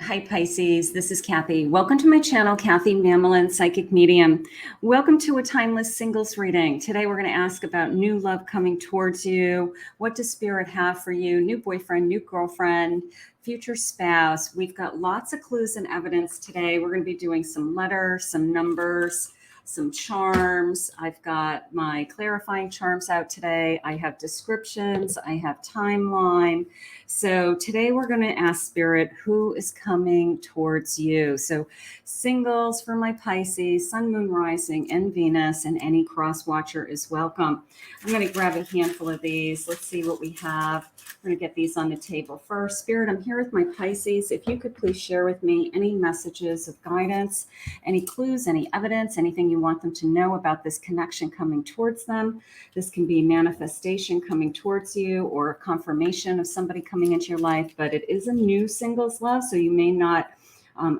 Hi Pisces, this is Kathy. Welcome to my channel, Kathy Mamolen, Psychic Medium. Welcome to a timeless singles reading. Today we're going to ask about new love coming towards you. What does Spirit have for you? New boyfriend, new girlfriend, future spouse. We've got lots of clues and evidence today. We're going to be doing some letters, some numbers, some charms. I've got my clarifying charms out today. I have descriptions. I have timeline. So today we're going to ask Spirit, who is coming towards you? So singles for my Pisces, Sun, Moon, Rising, and Venus, and any cross watcher is welcome. I'm going to grab a handful of these. Let's see what we have. We're going to get these on the table first. Spirit, I'm here with my Pisces. If you could please share with me any messages of guidance, any clues, any evidence, anything you want them to know about this connection coming towards them. This can be manifestation coming towards you or confirmation of somebody coming into your life, but it is a new singles love, so you may not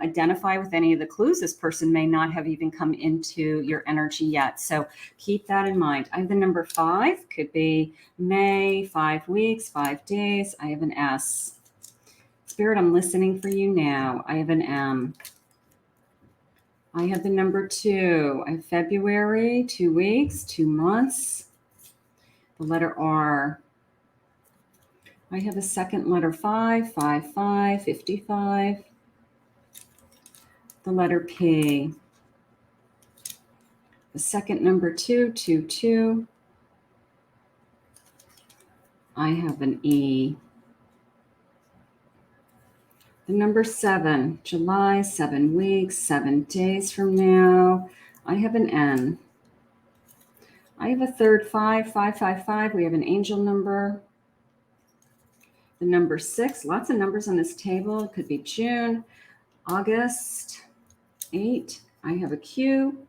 identify with any of the clues. This person may not have even come into your energy yet. So keep that in mind. I have the number 5, could be May, 5 weeks, 5 days. I have an S. Spirit, I'm listening for you now. I have an M. I have the number 2. I have February, 2 weeks, 2 months. The letter R. I have a second letter 5, 5, 5, 55. The letter P. The second number 2, 2, 2. I have an E. The number 7, July, 7 weeks, 7 days from now. I have an N. I have a third 5, 5, 5, 5. We have an angel number. The number 6, lots of numbers on this table. It could be June, August, 8. I have a Q.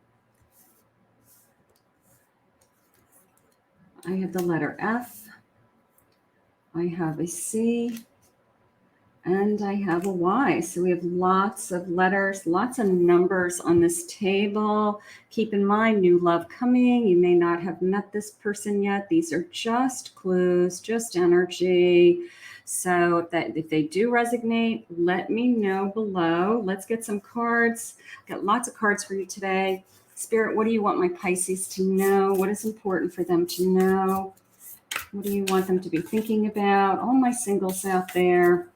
I have the letter F. I have a C. And I have a Y. So we have lots of letters, lots of numbers on this table. Keep in mind, new love coming. You may not have met this person yet. These are just clues, just energy. So if they do resonate, let me know below. Let's get some cards. I've got lots of cards for you today. Spirit, what do you want my Pisces to know? What is important for them to know? What do you want them to be thinking about? All my singles out there.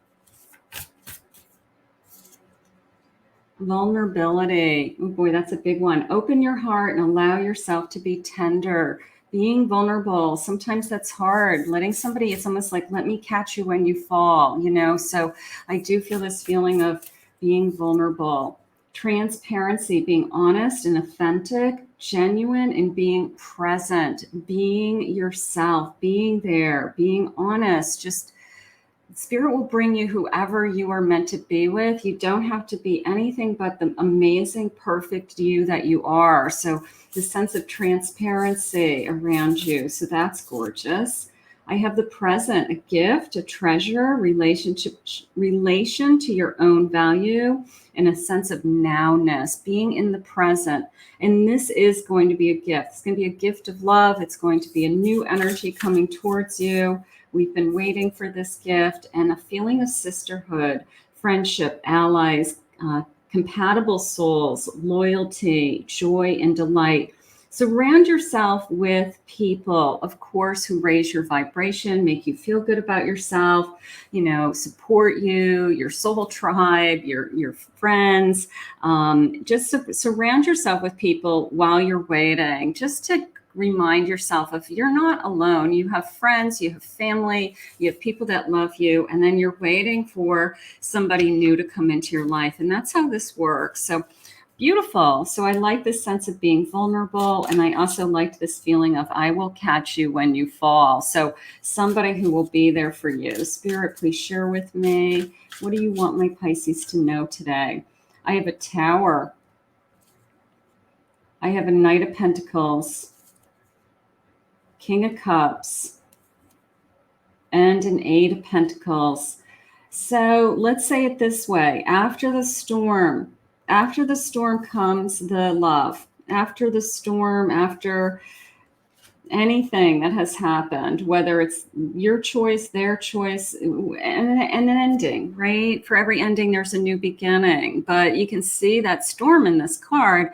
Vulnerability. Oh boy, that's a big one. Open your heart and allow yourself to be tender. Being vulnerable. Sometimes that's hard. Letting somebody, it's almost like, let me catch you when you fall, So I do feel this feeling of being vulnerable. Transparency, being honest and authentic, genuine, and being present, being yourself, being there, being honest, just Spirit will bring you whoever you are meant to be with. You don't have to be anything but the amazing, perfect you that you are. So the sense of transparency around you. So that's gorgeous. I have the present, a gift, a treasure, relation to your own value, and a sense of nowness, being in the present. And this is going to be a gift. It's going to be a gift of love. It's going to be a new energy coming towards you. We've been waiting for this gift, and a feeling of sisterhood, friendship, allies, compatible souls, loyalty, joy, and delight. Surround yourself with people, of course, who raise your vibration, make you feel good about yourself, support you, your soul tribe, your friends. Just surround yourself with people while you're waiting, just to remind yourself of you're not alone. You have friends, you have family, you have people that love you, and then you're waiting for somebody new to come into your life. And that's how this works. So beautiful. So I like this sense of being vulnerable. And I also liked this feeling of I will catch you when you fall. So somebody who will be there for you. Spirit, please share with me. What do you want my Pisces to know today? I have a Tower. I have a Knight of Pentacles, King of Cups, and an 8 of Pentacles. So let's say it this way. After the storm comes the love. After the storm, after anything that has happened, whether it's your choice, their choice, and an ending, right? For every ending, there's a new beginning. But you can see that storm in this card.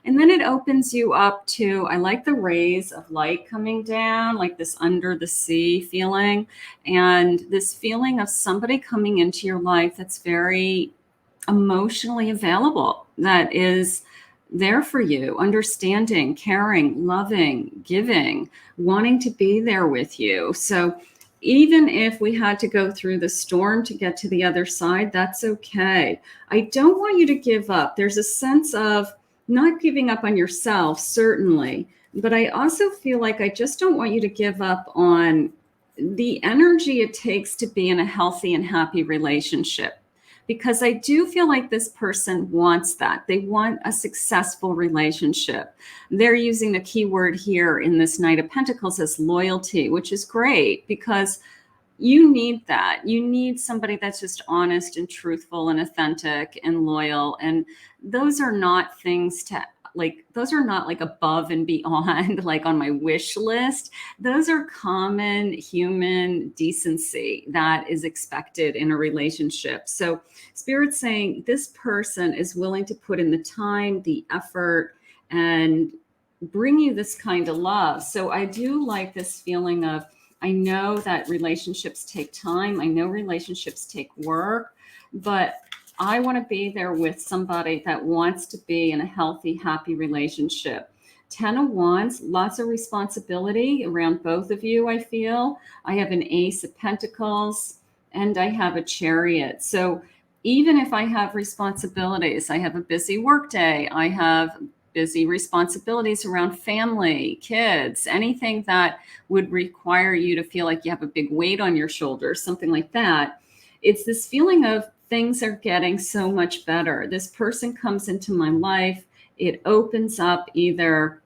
And then it opens you up to, I like the rays of light coming down, like this under the sea feeling, and this feeling of somebody coming into your life that's very emotionally available, that is there for you, understanding, caring, loving, giving, wanting to be there with you. So even if we had to go through the storm to get to the other side, that's okay. I don't want you to give up. There's a sense of not giving up on yourself, certainly, but I also feel like I just don't want you to give up on the energy it takes to be in a healthy and happy relationship, because I do feel like this person wants that. They want a successful relationship. They're using the key word here in this Knight of Pentacles as loyalty, which is great because you need that. You need somebody that's just honest and truthful and authentic and loyal. And those are not things to like, those are not like above and beyond, like on my wish list. Those are common human decency that is expected in a relationship. So Spirit's saying this person is willing to put in the time, the effort, and bring you this kind of love. So I do like this feeling of, I know that relationships take time. I know relationships take work, but I want to be there with somebody that wants to be in a healthy, happy relationship. 10 of Wands, lots of responsibility around both of you, I feel. I have an Ace of Pentacles and I have a Chariot. So even if I have responsibilities, I have a busy workday, I have busy responsibilities around family, kids, anything that would require you to feel like you have a big weight on your shoulders, something like that. It's this feeling of things are getting so much better. This person comes into my life. It opens up, either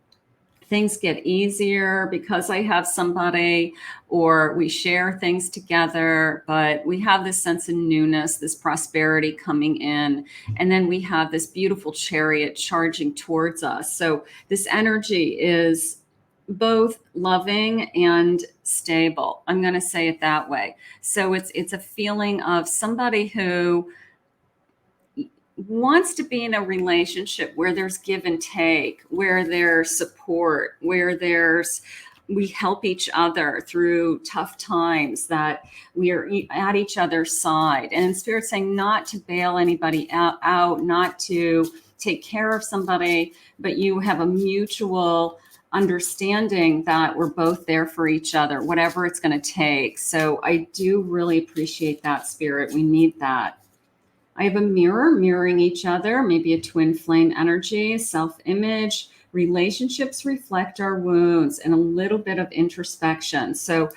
things get easier because I have somebody, or we share things together, but we have this sense of newness, this prosperity coming in. And then we have this beautiful Chariot charging towards us. So this energy is both loving and stable. I'm going to say it that way. So it's a feeling of somebody who wants to be in a relationship where there's give and take, where there's support, where we help each other through tough times, that we are at each other's side. And Spirit's saying not to bail anybody out, not to take care of somebody, but you have a mutual understanding that we're both there for each other, whatever it's going to take. So I do really appreciate that, Spirit. We need that. I have a mirror mirroring each other, maybe a twin flame energy, self-image. Relationships reflect our wounds, and a little bit of introspection. So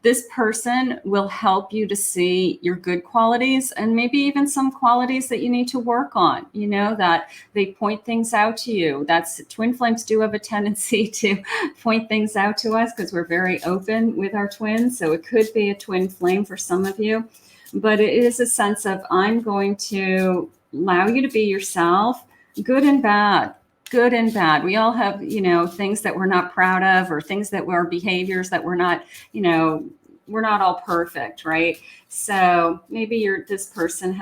this person will help you to see your good qualities and maybe even some qualities that you need to work on, that they point things out to you. Twin flames do have a tendency to point things out to us because we're very open with our twins. So it could be a twin flame for some of you. But it is a sense of, I'm going to allow you to be yourself, good and bad. Good and bad. We all have, things that we're not proud of, or things that were behaviors that we're not, we're not all perfect, right? So maybe this person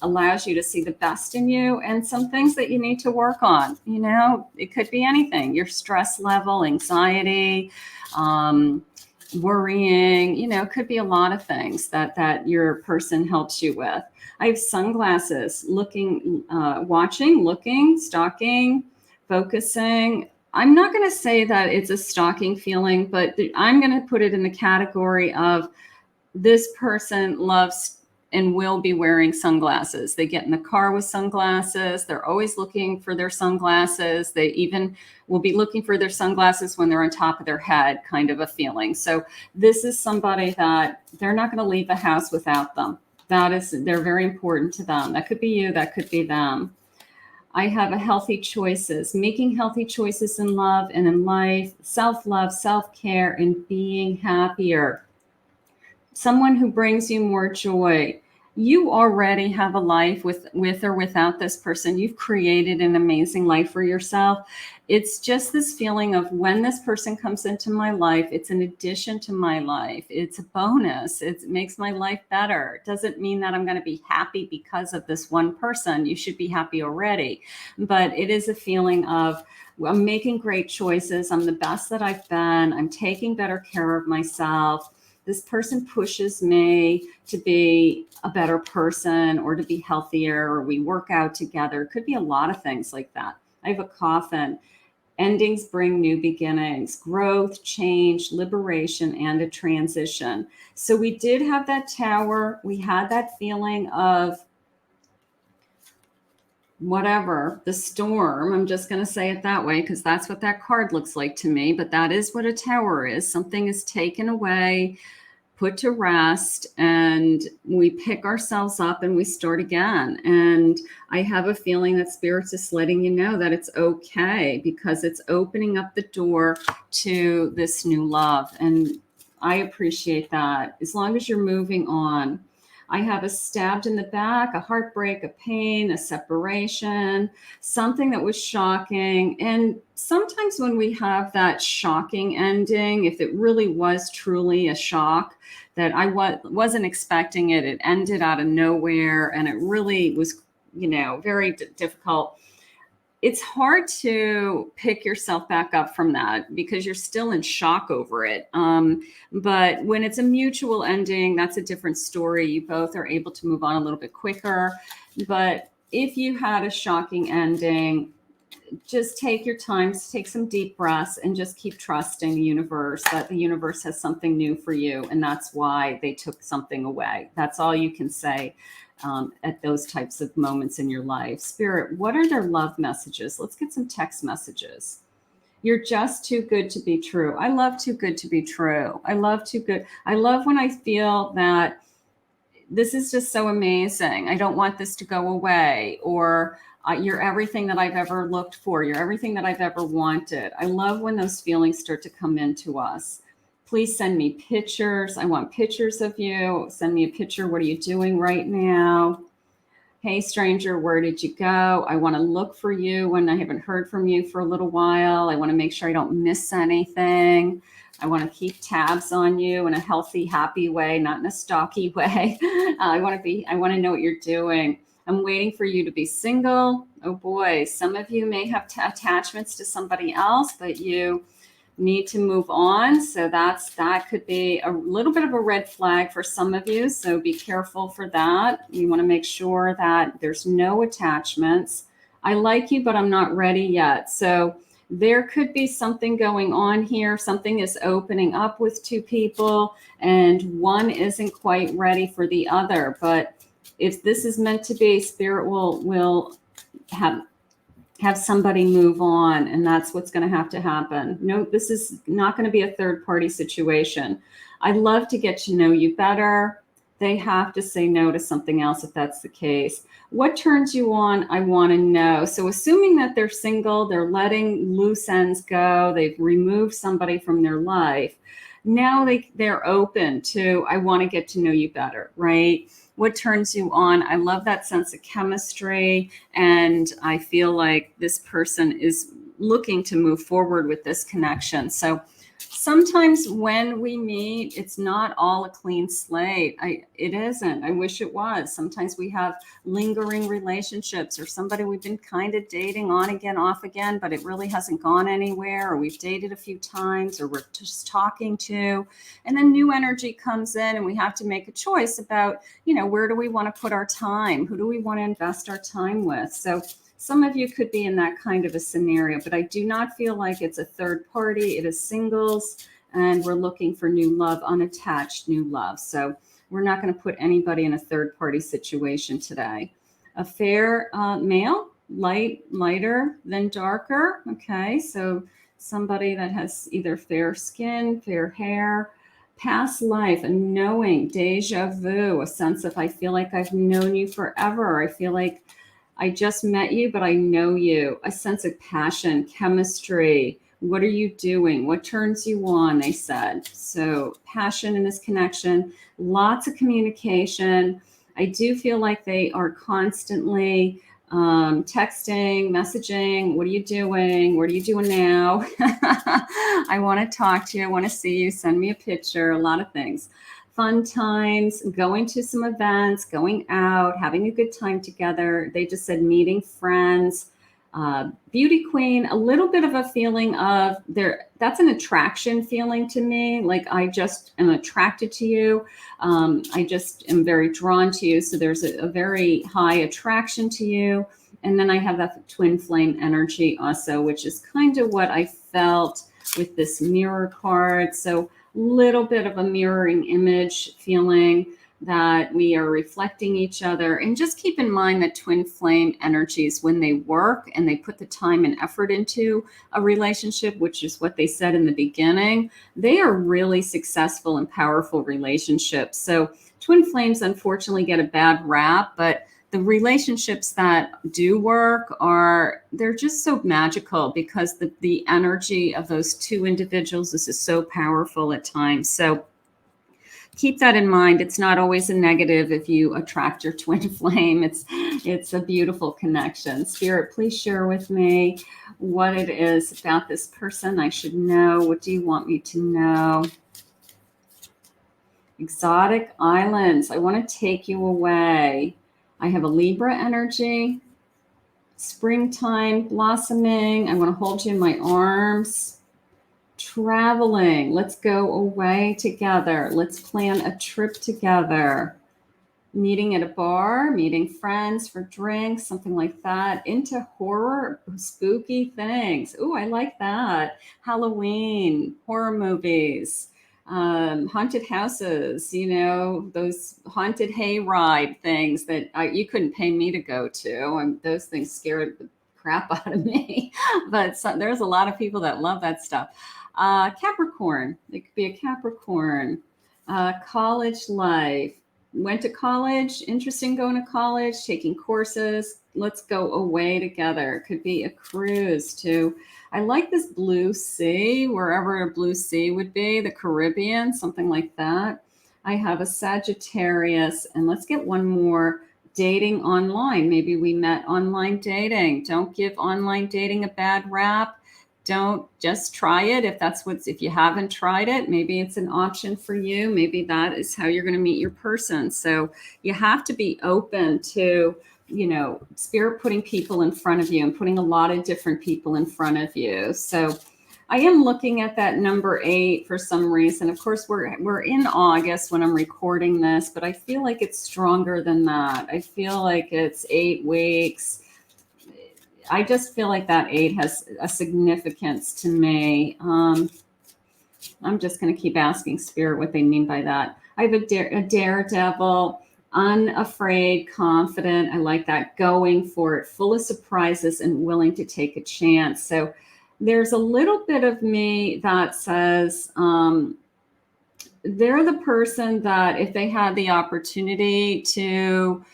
allows you to see the best in you and some things that you need to work on. It could be anything, your stress level, anxiety, worrying, could be a lot of things that your person helps you with. I have sunglasses, looking, watching, looking, stalking, focusing. I'm not going to say that it's a stalking feeling, but I'm going to put it in the category of this person loves and will be wearing sunglasses. They get in the car with sunglasses. They're always looking for their sunglasses. They even will be looking for their sunglasses when they're on top of their head, kind of a feeling. So this is somebody that they're not going to leave the house without them. They're very important to them. That could be you, that could be them. I have a healthy choices, making healthy choices in love and in life, self-love, self-care, and being happier. Someone who brings you more joy. You already have a life with or without this person. You've created an amazing life for yourself. It's just this feeling of when this person comes into my life, it's an addition to my life. It's a bonus. It makes my life better. It doesn't mean that I'm going to be happy because of this one person. You should be happy already. But it is a feeling of, I'm making great choices. I'm the best that I've been. I'm taking better care of myself. This person pushes me to be a better person or to be healthier, or we work out together. It could be a lot of things like that. I have a coffin. Endings bring new beginnings, growth, change, liberation, and a transition. So we did have that tower. We had that feeling of whatever, the storm. I'm just going to say it that way because that's what that card looks like to me. But that is what a tower is. Something is taken away, put to rest, and we pick ourselves up and we start again. And I have a feeling that Spirit's just letting you know that it's okay, because it's opening up the door to this new love. And I appreciate that. As long as you're moving on. I have a stabbed in the back, a heartbreak, a pain, a separation, something that was shocking. And sometimes when we have that shocking ending, if it really was truly a shock that I wasn't expecting it, it ended out of nowhere, and it really was, very difficult. It's hard to pick yourself back up from that because you're still in shock over it. But when it's a mutual ending, that's a different story. You both are able to move on a little bit quicker. But if you had a shocking ending, just take your time, take some deep breaths, and just keep trusting the universe, that the universe has something new for you. And that's why they took something away. That's all you can say. At those types of moments in your life. Spirit, what are their love messages? Let's get some text messages. You're just too good to be true. I love too good to be true. I love too good. I love when I feel that this is just so amazing. I don't want this to go away. Or you're everything that I've ever looked for. You're everything that I've ever wanted. I love when those feelings start to come into us. Please send me pictures. I want pictures of you. Send me a picture. What are you doing right now? Hey, stranger, where did you go? I want to look for you when I haven't heard from you for a little while. I want to make sure I don't miss anything. I want to keep tabs on you in a healthy, happy way, not in a stalky way. I want to know what you're doing. I'm waiting for you to be single. Oh boy, some of you may have attachments to somebody else, but you need to move on. So that could be a little bit of a red flag for some of you. So be careful for that. You want to make sure that there's no attachments. I like you, but I'm not ready yet. So there could be something going on here. Something is opening up with two people and one isn't quite ready for the other. But if this is meant to be, Spirit will have somebody move on, and that's what's going to have to happen. No, this is not going to be a third party situation. I'd love to get to know you better. They have to say no to something else if that's the case. What turns you on? I want to know. So assuming that they're single, they're letting loose ends go, they've removed somebody from their life. Now they're open to, I want to get to know you better, right? What turns you on? I love that sense of chemistry. And I feel like this person is looking to move forward with this connection. So sometimes when we meet, it's not all a clean slate. It isn't. I wish it was. Sometimes we have lingering relationships, or somebody we've been kind of dating on again, off again, but it really hasn't gone anywhere, or we've dated a few times, or we're just talking to, and then new energy comes in and we have to make a choice about, where do we want to put our time? Who do we want to invest our time with? So some of you could be in that kind of a scenario, but I do not feel like it's a third party. It is singles, and we're looking for new love, unattached new love. So we're not going to put anybody in a third party situation today. A fair male, lighter than darker. Okay, so somebody that has either fair skin, fair hair, past life, a knowing, deja vu, a sense of, I feel like I've known you forever. I feel like I just met you, but I know you. A sense of passion, chemistry. What are you doing? What turns you on? They said. So passion in this connection, lots of communication. I do feel like they are constantly texting, messaging. What are you doing? What are you doing now? I want to talk to you. I want to see you. Send me a picture. A lot of things. Fun times, going to some events, going out, having a good time together. They just said meeting friends. Beauty queen, a little bit of a feeling of there. That's an attraction feeling to me. Like I just am attracted to you. I just am very drawn to you. So there's a very high attraction to you. And then I have that twin flame energy also, which is kind of what I felt with this mirror card. So little bit of a mirroring image feeling that we are reflecting each other. And just keep in mind that twin flame energies, when they work and they put the time and effort into a relationship, which is what they said in the beginning, they are really successful and powerful relationships. So twin flames unfortunately get a bad rap, but the relationships that do work they're just so magical because the energy of those two individuals is just so powerful at times. So keep that in mind. It's not always a negative if you attract your twin flame. It's a beautiful connection. Spirit, please share with me what it is about this person I should know. What do you want me to know? Exotic islands. I want to take you away. I have a Libra energy, springtime, blossoming. I want to hold you in my arms. Traveling. Let's go away together. Let's plan a trip together. Meeting at a bar, meeting friends for drinks, something like that. Into horror, spooky things. Ooh, I like that. Halloween, horror movies. Haunted houses, those haunted hayride things that you couldn't pay me to go to. And those things scared the crap out of me. But there's a lot of people that love that stuff. Capricorn, it could be a Capricorn. College life. Went to college, interesting going to college, taking courses. Let's go away together. Could be a cruise too. I like this blue sea, wherever a blue sea would be, the Caribbean, something like that. I have a Sagittarius, and let's get one more. Dating online. Maybe we met online dating. Don't give online dating a bad rap. Don't just try it. If you haven't tried it, maybe it's an option for you. Maybe that is how you're going to meet your person. So you have to be open to, spirit putting people in front of you and putting a lot of different people in front of you. So I am looking at that number 8 for some reason. Of course, we're in August when I'm recording this, but I feel like it's stronger than that. I feel like it's 8 weeks. I just feel like that 8 has a significance to me. I'm just going to keep asking Spirit what they mean by that. I have a daredevil, unafraid, confident. I like that. Going for it, full of surprises and willing to take a chance. So there's a little bit of me that says they're the person that if they had the opportunity to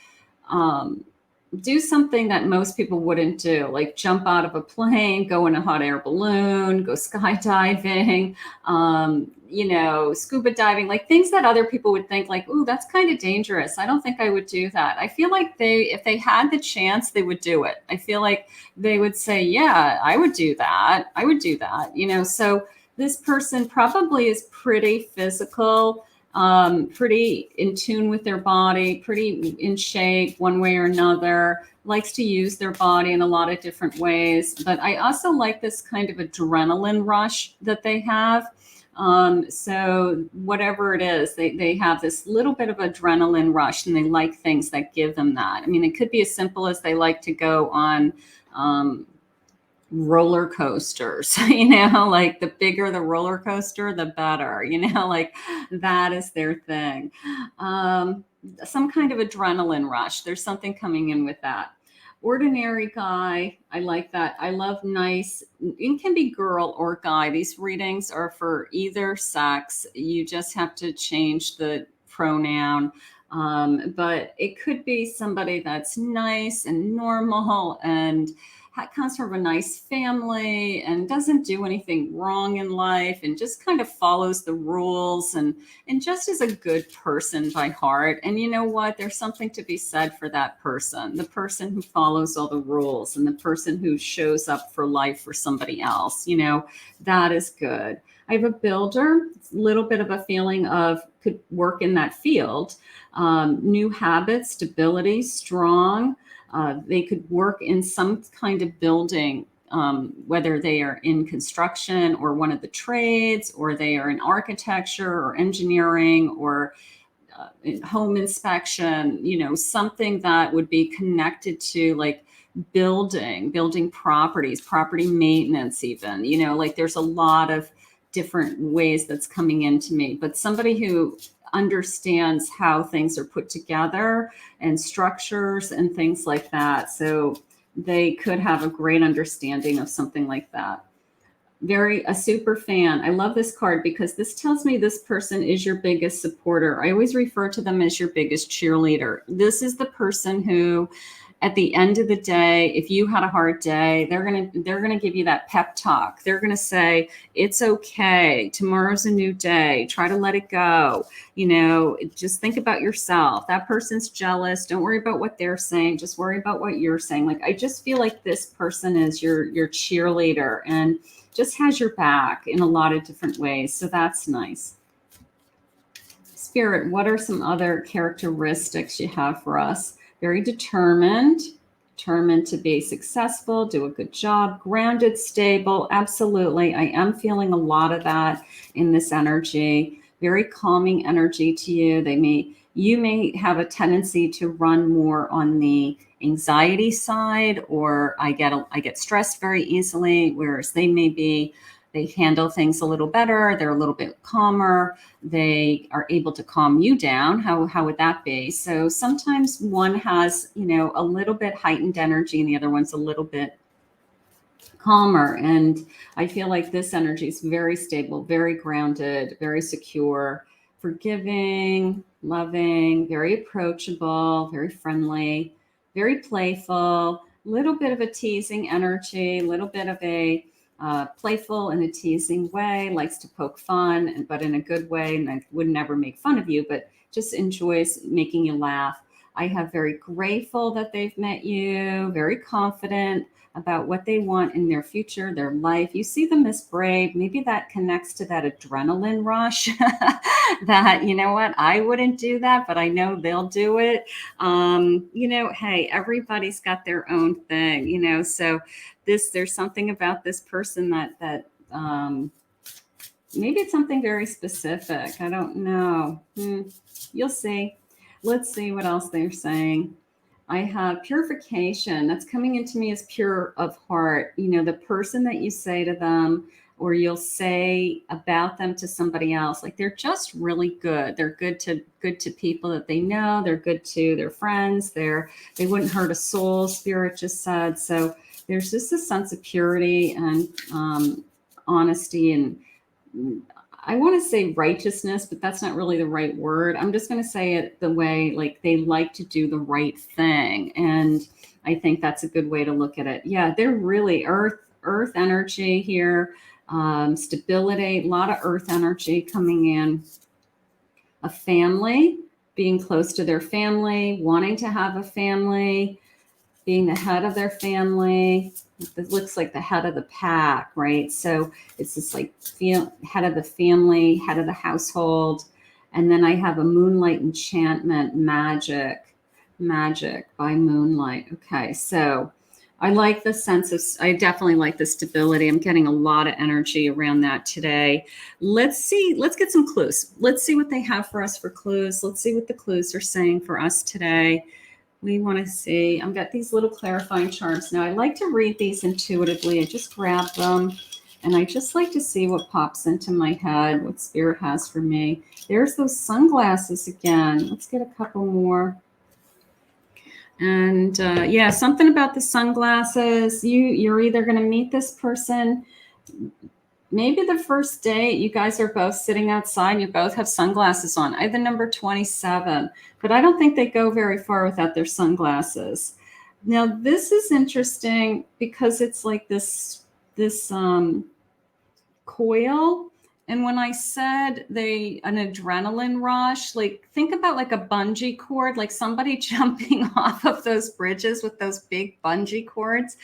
do something that most people wouldn't do, like jump out of a plane, go in a hot air balloon, go skydiving, scuba diving, like things that other people would think like, ooh, that's kind of dangerous. I don't think I would do that. I feel like if they had the chance, they would do it. I feel like they would say, yeah, I would do that. I would do that, so this person probably is pretty physical, pretty in tune with their body, pretty in shape one way or another, likes to use their body in a lot of different ways. But I also like this kind of adrenaline rush that they have. So whatever it is, they have this little bit of adrenaline rush and they like things that give them that. I mean, it could be as simple as they like to go on roller coasters, like the bigger the roller coaster, the better, like that is their thing. Some kind of adrenaline rush. There's something coming in with that. Ordinary guy. I like that. I love nice. It can be girl or guy. These readings are for either sex. You just have to change the pronoun. But it could be somebody that's nice and normal and comes from a nice family and doesn't do anything wrong in life and just kind of follows the rules and just is a good person by heart. And you know what? There's something to be said for that person, the person who follows all the rules and the person who shows up for life for somebody else. You know, that is good. I have a builder, a little bit of a feeling of could work in that field. New habits, stability, strong. They could work in some kind of building, whether they are in construction or one of the trades, or they are in architecture or engineering or home inspection, you know, something that would be connected to like building properties, property maintenance, even, you know, like there's a lot of different ways that's coming into me, but somebody who understands how things are put together and structures and things like that. So they could have a great understanding of something like that. A super fan. I love this card because this tells me this person is your biggest supporter. I always refer to them as your biggest cheerleader. This is the person who, at the end of the day, if you had a hard day, they're gonna give you that pep talk. They're gonna say, it's okay. Tomorrow's a new day. Try to let it go. You know, just think about yourself. That person's jealous. Don't worry about what they're saying. Just worry about what you're saying. Like, I just feel like this person is your cheerleader and just has your back in a lot of different ways. So that's nice. Spirit, what are some other characteristics you have for us? Very determined to be successful, do a good job, grounded, stable. Absolutely. I am feeling a lot of that in this energy. Very calming energy to you. You may have a tendency to run more on the anxiety side, or I get stressed very easily, whereas they handle things a little better. They're a little bit calmer. They are able to calm you down. How would that be? So sometimes one has, you know, a little bit heightened energy and the other one's a little bit calmer. And I feel like this energy is very stable, very grounded, very secure, forgiving, loving, very approachable, very friendly, very playful, little bit of a teasing energy, little bit of a playful in a teasing way, likes to poke fun, but in a good way. And I would never make fun of you, but just enjoys making you laugh. I have very grateful that they've met you, very confident about what they want in their future, their life. You see them as brave. Maybe that connects to that adrenaline rush that, you know what, I wouldn't do that, but I know they'll do it. You know, hey, everybody's got their own thing, you know, so there's something about this person that maybe it's something very specific. I don't know. You'll see. Let's see what else they're saying. I have purification. That's coming into me as pure of heart. You know, the person that you say to them, or you'll say about them to somebody else, like they're just really good. They're good to people that they know. They're good to their friends. They wouldn't hurt a soul, Spirit just said. So there's just a sense of purity and honesty, and I want to say righteousness, but that's not really the right word. I'm just going to say it the way, like, they like to do the right thing. And I think that's a good way to look at it. Yeah, they're really earth energy here, stability, a lot of earth energy coming in. A family, being close to their family, wanting to have a family, being the head of their family. It looks like the head of the pack, right? So it's just like head of the family, head of the household. And then I have a moonlight enchantment, Magick by moonlight. Okay, so I like the I definitely like the stability. I'm getting a lot of energy around that today. Let's get some clues. Let's see what they have for us for clues. Let's see what the clues are saying for us today. We want to see, I've got these little clarifying charms. Now I like to read these intuitively. I just grab them and I just like to see what pops into my head, what Spirit has for me. There's those sunglasses again. Let's get a couple more. And yeah, something about the sunglasses. You're either going to meet this person, maybe the first date, you guys are both sitting outside and you both have sunglasses on. I have the number 27, but I don't think they go very far without their sunglasses. Now this is interesting because it's like this coil. And when I said an adrenaline rush, like think about like a bungee cord, like somebody jumping off of those bridges with those big bungee cords.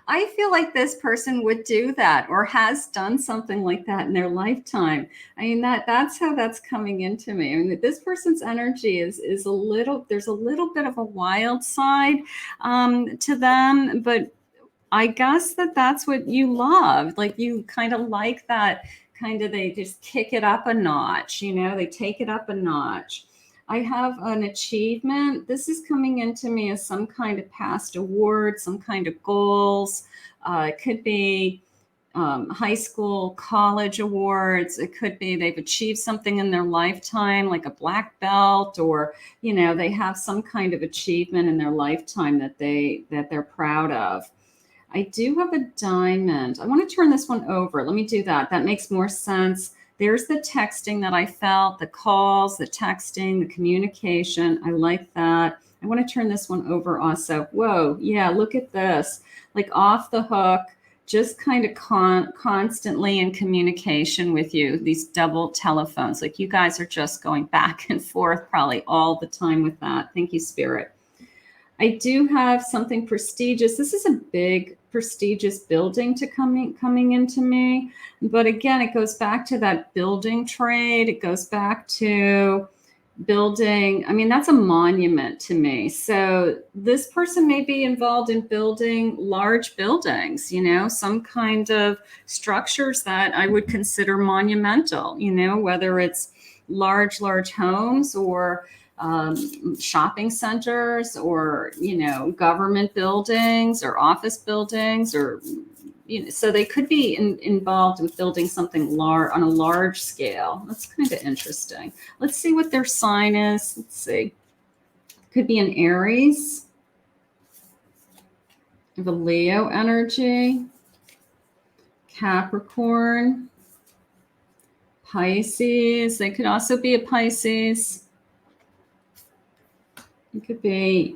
I feel like this person would do that or has done something like that in their lifetime. I mean, that's how that's coming into me. I mean, this person's energy is a little, there's a little bit of a wild side to them, but I guess that's what you love. Like you kind of like that kind of, they just kick it up a notch, they take it up a notch. I have an achievement. This is coming into me as some kind of past award, some kind of goals. It could be high school, college awards. It could be they've achieved something in their lifetime, like a black belt, or they have some kind of achievement in their lifetime that they're proud of. I do have a diamond. I want to turn this one over. Let me do that. That makes more sense. There's the texting that I felt, the calls, the texting, the communication. I like that. I want to turn this one over also. Whoa, yeah, look at this. Like off the hook, just kind of constantly in communication with you, these double telephones. Like you guys are just going back and forth probably all the time with that. Thank you, Spirit. I do have something prestigious. This is a big prestigious building coming into me. But again, it goes back to that building trade. It goes back to building. I mean, that's a monument to me. So this person may be involved in building large buildings, some kind of structures that I would consider monumental, whether it's large homes or shopping centers or government buildings or office buildings, or so they could be involved with building something large on a large scale. That's kind of interesting. Let's see what their sign is. Let's see. Could be an Aries. I have a Leo energy, Capricorn, Pisces. They could also be a Pisces. It could be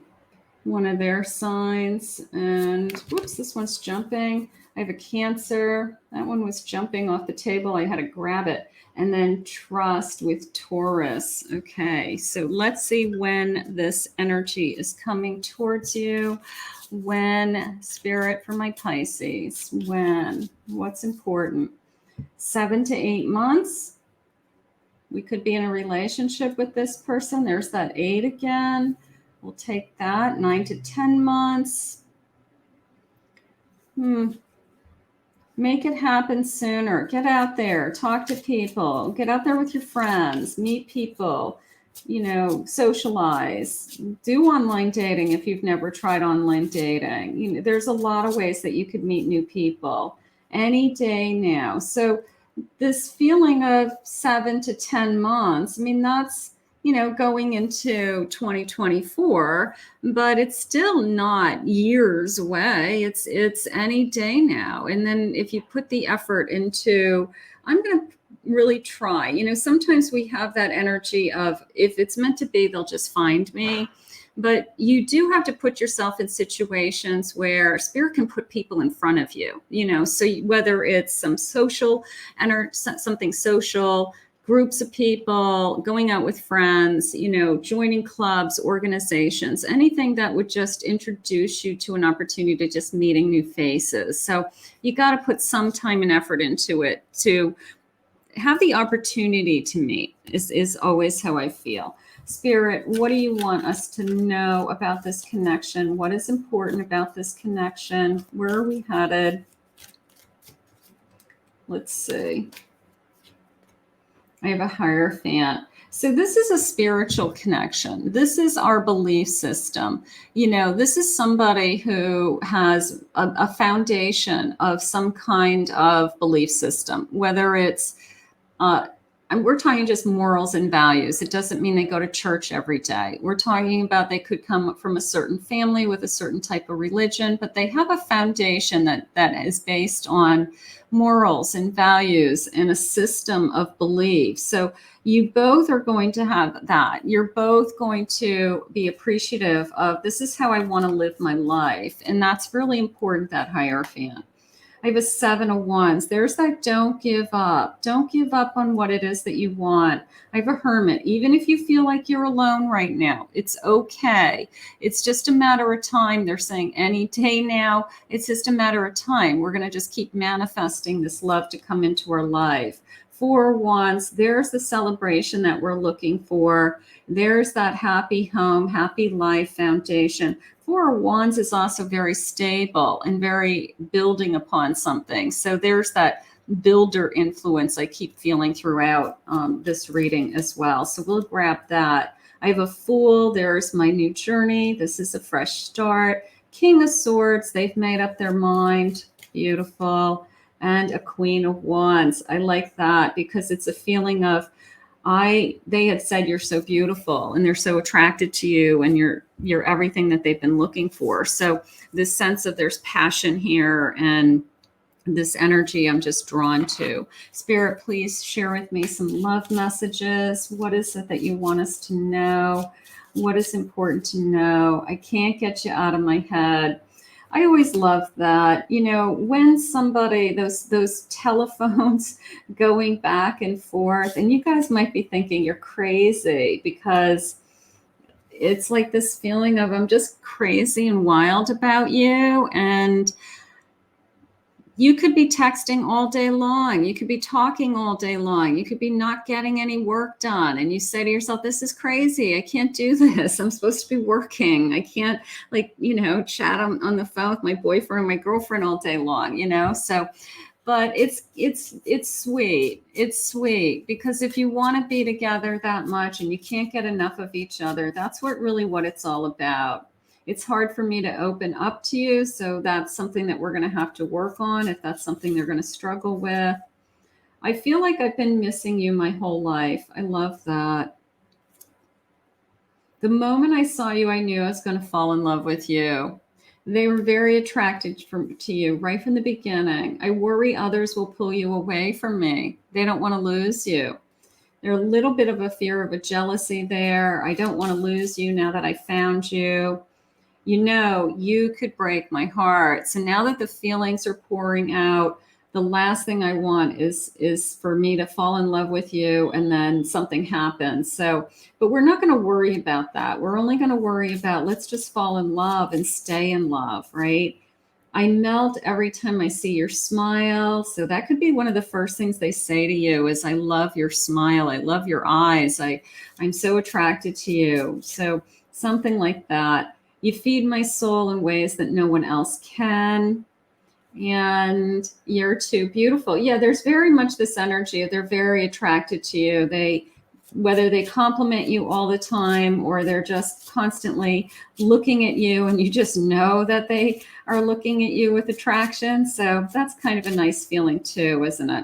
one of their signs. And whoops, this one's jumping. I have a Cancer. That one was jumping off the table. I had to grab it. And then Trust with Taurus. Okay, so let's see when this energy is coming towards you. When, Spirit, for my Pisces, when? What's important? 7 to 8 months. We could be in a relationship with this person. There's that 8 again. We'll take that. 9 to 10 months. Make it happen sooner. Get out there. Talk to people. Get out there with your friends. Meet people. Socialize. Do online dating if you've never tried online dating. There's a lot of ways that you could meet new people any day now. So this feeling of 7 to 10 months, I mean, that's, going into 2024, but it's still not years away. It's any day now. And then if you put the effort into, I'm going to really try, sometimes we have that energy of, if it's meant to be, they'll just find me. But you do have to put yourself in situations where Spirit can put people in front of you, so whether it's some social something social, groups of people, going out with friends, joining clubs, organizations, anything that would just introduce you to an opportunity to just meeting new faces. So you got to put some time and effort into it to have the opportunity to meet is always how I feel. Spirit, what do you want us to know about this connection? What is important about this connection? Where are we headed? Let's see. I have a Hierophant. So this is a spiritual connection. This is our belief system. This is somebody who has a foundation of some kind of belief system, whether it's and we're talking just morals and values. It doesn't mean they go to church every day. We're talking about they could come from a certain family with a certain type of religion, but they have a foundation that is based on morals and values and a system of beliefs. So you both are going to have that. You're both going to be appreciative of, this is how I want to live my life. And that's really important, that Hierophant. I have a 7 of Wands. There's that don't give up. Don't give up on what it is that you want. I have a Hermit. Even if you feel like you're alone right now, it's okay. It's just a matter of time. They're saying any day now. It's just a matter of time. We're going to just keep manifesting this love to come into our life. 4 of Wands. There's the celebration that we're looking for. There's that happy home, happy life foundation. 4 of Wands is also very stable and very building upon something. So there's that builder influence I keep feeling throughout this reading as well. So we'll grab that. I have a Fool. There's my new journey. This is a fresh start. King of Swords. They've made up their mind. Beautiful. And a Queen of Wands. I like that because it's a feeling of, they had said you're so beautiful and they're so attracted to you and you're everything that they've been looking for. So this sense of there's passion here and this energy I'm just drawn to. Spirit, please share with me some love messages. What is it that you want us to know? What is important to know? I can't get you out of my head. I always love that, when somebody, those telephones going back and forth, and you guys might be thinking you're crazy because it's like this feeling of I'm just crazy and wild about you. And you could be texting all day long. You could be talking all day long. You could be not getting any work done. And you say to yourself, this is crazy. I can't do this. I'm supposed to be working. I can't chat on the phone with my boyfriend or my girlfriend all day long, So, but it's sweet. It's sweet because if you want to be together that much and you can't get enough of each other, that's what it's all about. It's hard for me to open up to you. So that's something that we're going to have to work on if that's something they're going to struggle with. I feel like I've been missing you my whole life. I love that. The moment I saw you, I knew I was going to fall in love with you. They were very attracted to you right from the beginning. I worry others will pull you away from me. They don't want to lose you. There's a little bit of a fear of a jealousy there. I don't want to lose you now that I found you. You could break my heart. So now that the feelings are pouring out, the last thing I want is for me to fall in love with you and then something happens. So, but we're not going to worry about that. We're only going to worry about, let's just fall in love and stay in love, right? I melt every time I see your smile. So that could be one of the first things they say to you is, I love your smile. I love your eyes. I'm so attracted to you. So something like that. You feed my soul in ways that no one else can. And you're too beautiful. Yeah, there's very much this energy. They're very attracted to you. Whether they compliment you all the time or they're just constantly looking at you and you just know that they are looking at you with attraction. So that's kind of a nice feeling too, isn't it?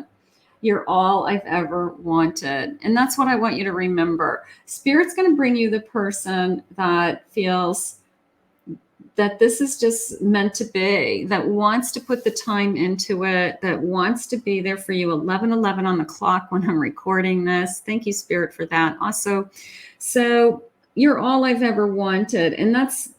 You're all I've ever wanted. And that's what I want you to remember. Spirit's going to bring you the person that feels that this is just meant to be, that wants to put the time into it, that wants to be there for you. 11:11 on the clock when I'm recording this. Thank you, Spirit, for that. Also, so you're all I've ever wanted. And that's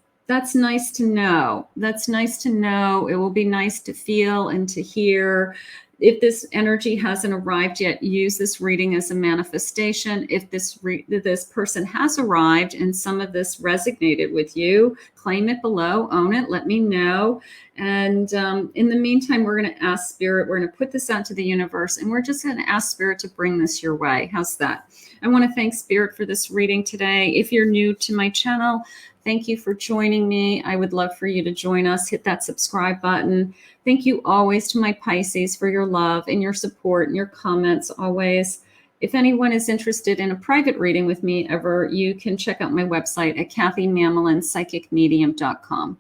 nice to know. That's nice to know. It will be nice to feel and to hear. If this energy hasn't arrived yet, use this reading as a manifestation. If this person has arrived and some of this resonated with you, claim it below, own it, let me know. And in the meantime, we're going to ask Spirit, we're going to put this out to the universe, and we're just going to ask Spirit to bring this your way. How's that? I want to thank Spirit for this reading today. If you're new to my channel, thank you for joining me. I would love for you to join us. Hit that subscribe button. Thank you always to my Pisces for your love and your support and your comments always. If anyone is interested in a private reading with me ever, you can check out my website at KathyMamolenPsychicMedium.com.